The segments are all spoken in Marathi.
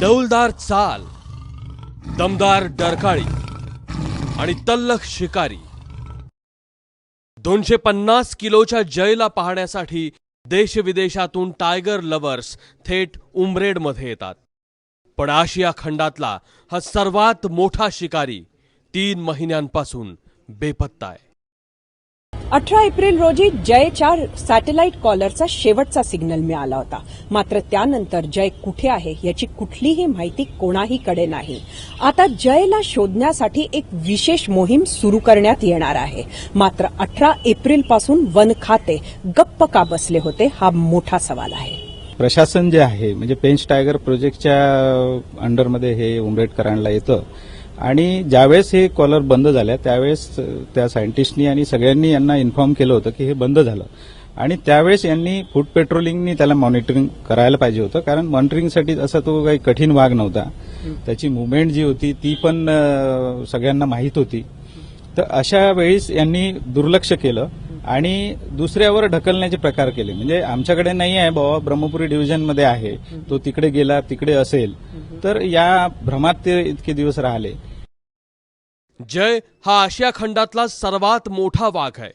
डौलदार चाल, दमदार डरकाळी आणि तल्लख शिकारी 250 किलोच्या जयला पाहण्यासाठी देशविदेशातून टायगर लव्हर्स थेट उमरेडमध्ये येतात. पण आशिया खंडातला हा सर्वात मोठा शिकारी 3 महिन्यांपासून बेपत्ता आहे. 18 एप्रिल रोजी जयच्या सॅटेलाइट कॉलरचा शेवटचा सिग्नल मिळाला होता. मात्र त्यानंतर जय कुठे आहे याची कुठलीही माहिती कोणाहीकडे नाही. आता जयला शोधण्यासाठी एक विशेष मोहीम सुरू करण्यात येणार आहे. मात्र 18 एप्रिलपासून वन खाते गप्प का बसले होते हा मोठा सवाल आहे. प्रशासन जे आहे म्हणजे पेंच टायगर प्रोजेक्टच्या अंडरमध्ये हे उमरेडकरांना येतं आणि ज्यावेळेस हे कॉलर बंद झाल्या त्यावेळेस त्या सायंटिस्टनी आणि सगळ्यांनी यांना इन्फॉर्म केलं होतं की हे बंद झालं आणि त्यावेळेस यांनी फूड पेट्रोलिंगनी त्याला मॉनिटरिंग करायला पाहिजे होतं. कारण मॉनिटरिंगसाठी असा तो काही कठीण वाघ नव्हता. त्याची मुवमेंट जी होती ती पण सगळ्यांना माहीत होती. तर अशा वेळेस यांनी दुर्लक्ष केलं आणि दुसऱ्यावर ढकलण्याचे प्रकार केले. म्हणजे आमच्याकडे नाही आहे बाबा, ब्रह्मपुरी डिव्हिजनमध्ये आहे, तो तिकडे गेला, तिकडे असेल, तर या भ्रमात ते इतके दिवस राहिले. जय हा आशिया खंडातला सर्वात मोठा वाघ आहे.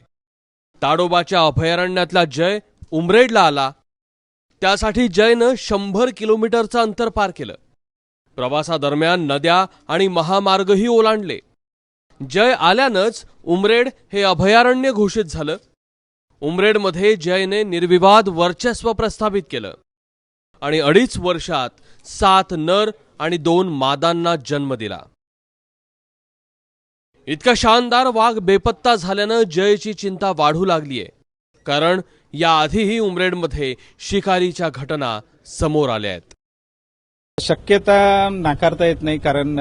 ताडोबाच्या अभयारण्यातला जय उमरेडला आला त्यासाठी जयनं 100 किलोमीटरचं अंतर पार केलं. प्रवासादरम्यान नद्या आणि महामार्गही ओलांडले. जय आल्यानंच उमरेड हे अभयारण्य घोषित झालं. उमरेडमध्ये जयने निर्विवाद वर्चस्व प्रस्थापित केलं आणि 2.5 वर्षात 7 नर आणि 2 मादांना जन्म दिला. इतका शानदार वाघ बेपत्ता झाल्यानं जयची चिंता वाढू लागलीय. कारण याआधीही उमरेडमध्ये शिकारीच्या घटना समोर आल्या आहेत. शक्यता नाकारता येत नाही. कारण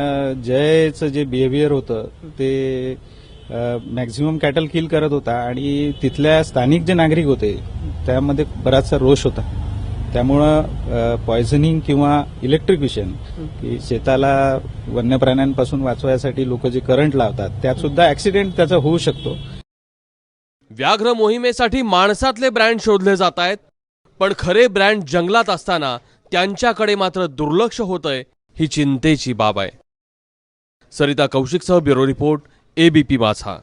जयचं जे बिहेवियर होतं ते मॅक्झिमम कॅटल किल करत होता आणि तिथल्या स्थानिक जे नागरिक होते त्यामध्ये बराचसा रोष होता. त्यामुळं पॉयझनिंग किंवा इलेक्ट्रिक्युशन की शेताला वन्य प्राण्यांपासून वाचवायसाठी लोक जे करंट लावतात त्यात सुद्धा ऍक्सिडेंट त्याचा होऊ शकतो. व्याघ्र मोहिमेसाठी माणसातले ब्रँड शोधले जात आहेत, पण खरे ब्रँड जंगलात असताना त्यांच्याकडे मात्र दुर्लक्ष होतंय ही चिंतेची बाब आहे. सरिता कौशिकसह ब्युरो रिपोर्ट, ABP माझा.